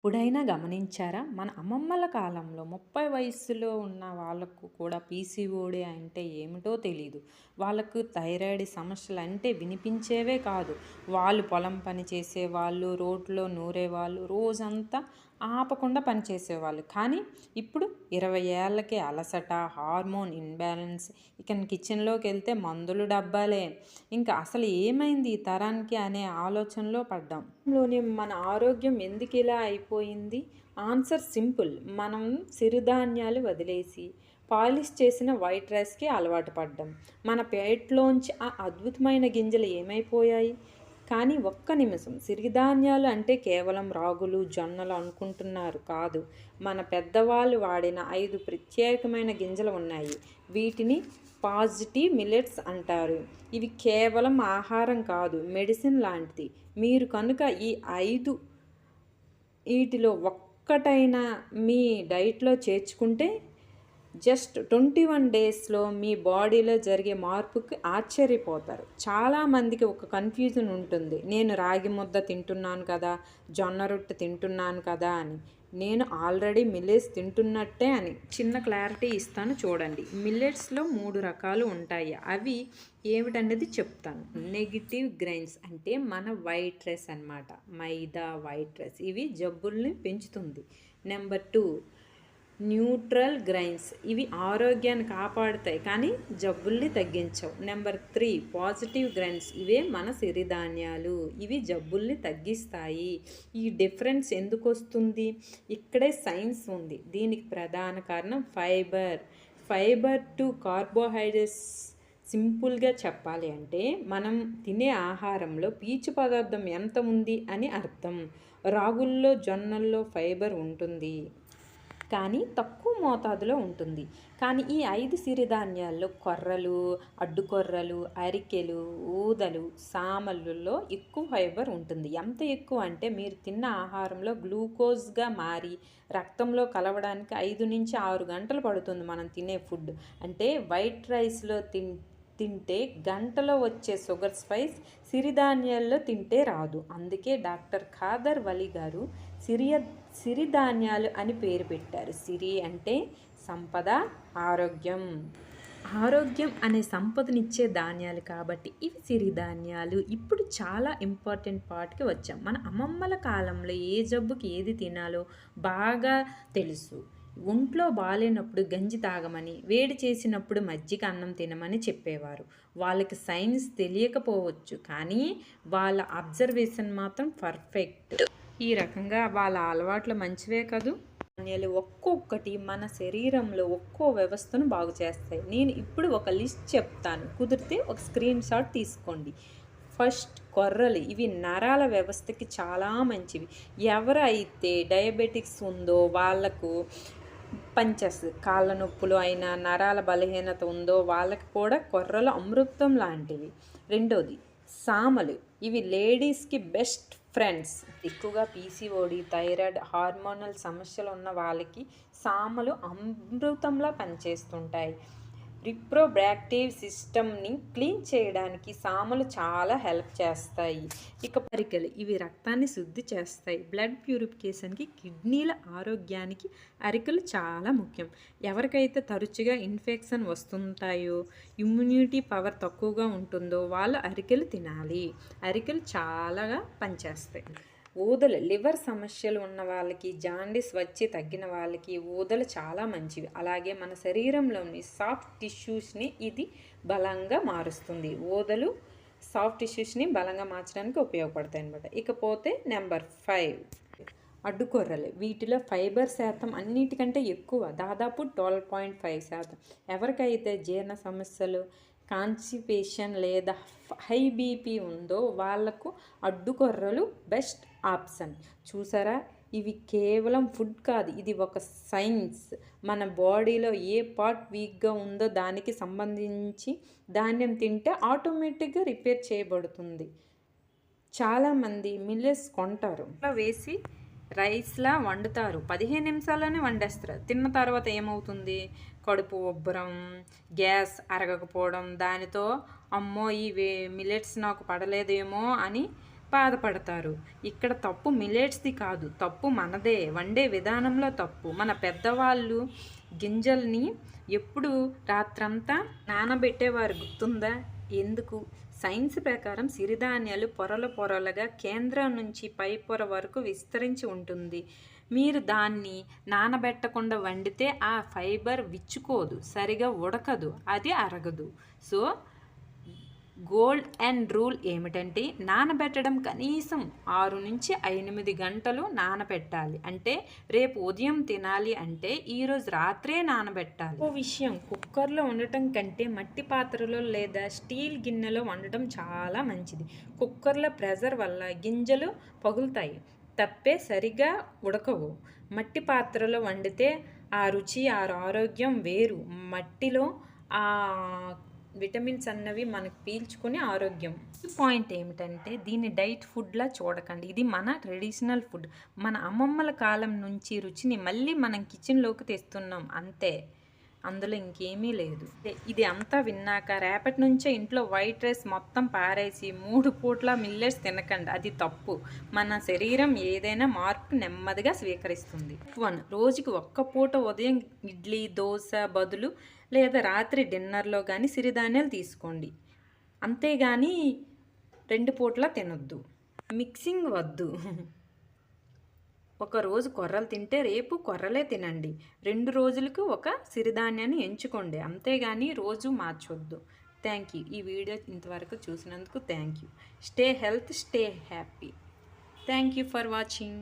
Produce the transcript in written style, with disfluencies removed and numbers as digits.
ఎప్పుడైనా గమనించారా? మన అమ్మమ్మల కాలంలో 30 వయస్సులో ఉన్న వాళ్ళకు కూడా పీసీఓడీ అంటే ఏమిటో తెలీదు. వాళ్ళకు థైరాయిడ్ సమస్యలంటే వినిపించేవే కాదు. వాళ్ళు పొలం పని చేసేవాళ్ళు, రోడ్లో నూరేవాళ్ళు, రోజంతా ఆపకుండా పని చేసేవాళ్ళు. కానీ ఇప్పుడు 20 ఏళ్ళకే అలసట, హార్మోన్ ఇంబాలెన్స్, ఇక కిచెన్‌లోకెళ్తే మందులు డబ్బాలే. ఇంకా అసలు ఏమైంది ఈ తరానికి అనే ఆలోచనలో పడ్డాం. లోని మన ఆరోగ్యం ఎందుకిలా అయిపోయింది? Answer simple. మనం సిరుధాన్యాలు వదిలేసి పాలిష్ చేసిన వైట్ రైస్‌కి అలవాటు పడ్డాం. మన పేటలోంచి ఆ అద్భుతమైన గింజలు ఏమైపోయాయి? కానీ ఒక్క నిమిషం, సిరిధాన్యాలు అంటే కేవలం రాగులు, జొన్నలు అనుకుంటున్నారు కాదు. మన పెద్దవాళ్ళు వాడిన 5 ప్రత్యేకమైన గింజలు ఉన్నాయి. వీటిని పాజిటివ్ మిల్లెట్స్ అంటారు. ఇవి కేవలం ఆహారం కాదు, మెడిసిన్ లాంటిది. మీరు కనుక ఈ 5 వీటిలో ఒక్కటైనా మీ డైట్‌లో చేర్చుకుంటే జస్ట్ 21 డేస్‌లో మీ బాడీలో జరిగే మార్పుకి ఆశ్చర్యపోతారు. చాలామందికి ఒక కన్‌ఫ్యూజన్ ఉంటుంది. నేను రాగి ముద్ద తింటున్నాను కదా! జొన్న రొట్టె తింటున్నాను కదా అని. నేను ఆల్రెడీ మిల్లెట్స్ తింటున్నట్టే అని. చిన్న క్లారిటీ ఇస్తాను చూడండి. మిల్లెట్స్‌లో 3 రకాలు ఉంటాయి. అవి ఏమిటనేది చెప్తాను. నెగెటివ్ గ్రెయిన్స్ అంటే మన వైట్ రైస్ అన్నమాట. మైదా, వైట్ రైస్ ఇవి జబ్బుల్ని పెంచుతుంది. నెంబర్ 2 న్యూట్రల్ గ్రైన్స్ ఇవి ఆరోగ్యాన్ని కాపాడుతాయి కానీ జబ్బుల్ని తగ్గించవు. నెంబర్ 3 పాజిటివ్ గ్రైన్స్ ఇవే మన సిరిధాన్యాలు, ఇవి జబ్బుల్ని తగ్గిస్తాయి. ఈ డిఫరెన్స్ ఎందుకు వస్తుంది? ఇక్కడే సైన్స్ ఉంది. దీనికి ప్రధాన కారణం ఫైబర్ టు కార్బోహైడ్రేట్స్. సింపుల్గా చెప్పాలి అంటే మనం తినే ఆహారంలో పీచు పదార్థం ఎంత ఉంది అని అర్థం. రాగుల్లో, జొన్నల్లో ఫైబర్ ఉంటుంది కానీ తక్కువ మోతాదులో ఉంటుంది. కానీ ఈ 5 సిరిధాన్యాల్లో కొర్రలు, అడ్డుకొర్రలు, అరికెలు, ఊదలు, సామలలో ఎక్కువ ఫైబర్ ఉంటుంది. ఎంత ఎక్కువ అంటే మీరు తిన్న ఆహారంలో గ్లూకోజ్గా మారి రక్తంలో కలవడానికి 5 నుంచి 6 గంటలు పడుతుంది మనం తినే ఫుడ్. అంటే వైట్ రైస్లో తింటే గంటలో వచ్చే షుగర్ స్పైస్ సిరిధాన్యాల్లో తింటే రాదు. అందుకే డాక్టర్ ఖాదర్ వలి గారు సిరిధాన్యాలు అని పేరు పెట్టారు. సిరి అంటే సంపద, ఆరోగ్యం. ఆరోగ్యం అనే సంపదనిచ్చే ధాన్యాలు కాబట్టి ఇవి సిరిధాన్యాలు. ఇప్పుడు చాలా ఇంపార్టెంట్ పార్ట్కి వచ్చాం. మన అమ్మమ్మల కాలంలో ఏ జబ్బుకి ఏది తినాలో బాగా తెలుసు. ఒంట్లో బాలేనప్పుడు గంజి తాగమని, వేడి చేసినప్పుడు మజ్జిగ అన్నం తినమని చెప్పేవారు. వాళ్ళకి సైన్స్ తెలియకపోవచ్చు కానీ వాళ్ళ అబ్జర్వేషన్ మాత్రం పర్ఫెక్ట్. ఈ రకంగా వాళ్ళ అలవాట్లు మంచివే కదూ. ధాన్యాలు ఒక్కొక్కటి మన శరీరంలో ఒక్కో వ్యవస్థను బాగు చేస్తాయి. నేను ఇప్పుడు ఒక లిస్ట్ చెప్తాను, కుదిరితే ఒక స్క్రీన్ షాట్ తీసుకోండి. ఫస్ట్ కొర్రలు. ఇవి నరాల వ్యవస్థకి చాలా మంచివి. ఎవరైతే డయాబెటిక్స్ ఉందో వాళ్ళకు పనిచేస్తుంది. కాళ్ళ నొప్పులు అయినా, నరాల బలహీనత ఉందో వాళ్ళకి కూడా కొర్రలు అమృతం లాంటివి. రెండోది సామలు. ఇవి లేడీస్కి బెస్ట్ ఫ్రెండ్స్. ఎక్కువగా పీసీఓడి, థైరాయిడ్, హార్మోనల్ సమస్యలు ఉన్న వాళ్ళకి సామలు అమృతంలా పనిచేస్తుంటాయి. రిప్రొడక్టివ్ సిస్టమ్ని క్లీన్ చేయడానికి సామలు చాలా హెల్ప్ చేస్తాయి. ఇక అరికెలు. ఇవి రక్తాన్ని శుద్ధి చేస్తాయి. బ్లడ్ ప్యూరిఫికేషన్కి, కిడ్నీల ఆరోగ్యానికి అరికెలు చాలా ముఖ్యం. ఎవరికైతే తరచుగా ఇన్ఫెక్షన్ వస్తుంటాయో, ఇమ్యూనిటీ పవర్ తక్కువగా ఉంటుందో వాళ్ళు అరికెలు తినాలి. అరికెలు చాలా పనిచేస్తాయి. ఊదలు. లివర్ సమస్యలు ఉన్న వాళ్ళకి, జాండీస్ వచ్చి తగ్గిన వాళ్ళకి ఊదలు చాలా మంచివి. అలాగే మన శరీరంలోని సాఫ్ట్ టిష్యూస్ని ఇది బలంగా మారుస్తుంది. ఊదలు సాఫ్ట్ టిష్యూస్ని బలంగా మార్చడానికి ఉపయోగపడతాయి అన్నమాట. ఇకపోతే నెంబర్ 5 అడ్డుకొర్రలు. వీటిలో ఫైబర్ శాతం అన్నిటికంటే ఎక్కువ, దాదాపు 12.5%. ఎవరికైతే జీర్ణ సమస్యలు, కాన్స్టిపేషన్ లేదా హై బీపీ ఉందో వాళ్లకు అడ్డుకొర్రలు బెస్ట్ ఆప్షన్. చూసారా, ఇవి కేవలం ఫుడ్ కాదు, ఇది ఒక సైన్స్. మన బాడీలో ఏ పార్ట్ వీక్గా ఉందో దానికి సంబంధించి ధాన్యం తింటే ఆటోమేటిక్గా రిపేర్ చేయబడుతుంది. చాలామంది మిల్లెట్స్ కొంటారు, వేసి రైస్లా వండుతారు. 15 నిమిషాల్లోనే వండేస్తారు. తిన్న తర్వాత ఏమవుతుంది? కడుపు ఉబ్బరం, గ్యాస్ అరగకపోవడం, దానితో అమ్మో ఈ మిల్లెట్స్ నాకు పడలేదేమో అని బాధపడతారు. ఇక్కడ తప్పు మిల్లెట్స్ది కాదు, తప్పు మనదే. వండే విధానంలో తప్పు. మన పెద్దవాళ్ళు గింజల్ని ఎప్పుడు రాత్రంతా నానబెట్టేవారు గుర్తుందా? ఎందుకు? సైన్స్ ప్రకారం సిరిధాన్యాలు పొరలుగా కేంద్రం నుంచి పై పొర వరకు విస్తరించి ఉంటుంది. మీరు దాన్ని నానబెట్టకుండా వండితే ఆ ఫైబర్ విచ్చుకోదు, సరిగా ఉడకదు, అది అరగదు. సో గోల్డ్ అండ్ రూల్ ఏమిటంటే నానబెట్టడం కనీసం 6 నుంచి 8 గంటలు నానబెట్టాలి. అంటే రేపు ఉదయం తినాలి అంటే ఈరోజు రాత్రే నానబెట్టాలి. ఓ విషయం, కుక్కర్లో వండటం కంటే మట్టి పాత్రలో లేదా స్టీల్ గిన్నెలో వండటం చాలా మంచిది. కుక్కర్లో ప్రెజర్ వల్ల గింజలు పగులుతాయి తప్పే సరిగా ఉడకవు. మట్టి పాత్రలో వండితే ఆ రుచి, ఆ ఆరోగ్యం వేరు. మట్టిలో ఆ విటమిన్స్ అన్నవి మనకు పీల్చుకునే ఆరోగ్యం. ఈ పాయింట్ ఏమిటంటే దీన్ని డైట్ ఫుడ్లా చూడకండి. ఇది మన ట్రెడిషనల్ ఫుడ్. మన అమ్మమ్మల కాలం నుంచి రుచిని మళ్ళీ మనం కిచెన్లోకి తెస్తున్నాం అంతే, అందులో ఇంకేమీ లేదు. ఇది అంతా విన్నాక రేపటి నుంచే ఇంట్లో వైట్ రైస్ మొత్తం పారేసి 3 పూట్ల మిల్లెట్స్ తినకండి, అది తప్పు. మన శరీరం ఏదైనా మార్పు నెమ్మదిగా స్వీకరిస్తుంది. 1. రోజుకి 1 పూట ఉదయం ఇడ్లీ దోశ బదులు లేదా రాత్రి డిన్నర్లో కానీ సిరిధాన్యాలు తీసుకోండి. అంతేగాని 2 పూట్ల తినొద్దు. మిక్సింగ్ వద్దు. ఒక రోజు కొర్రలు తింటే రేపు కొర్రలే తినండి. 2 రోజులకు ఒక సిరిధాన్యాన్ని ఎంచుకోండి, అంతేగాని రోజు మార్చొద్దు. Thank you. ఈ వీడియో ఇంతవరకు చూసినందుకు thank you. Stay health, stay happy. Thank you for watching.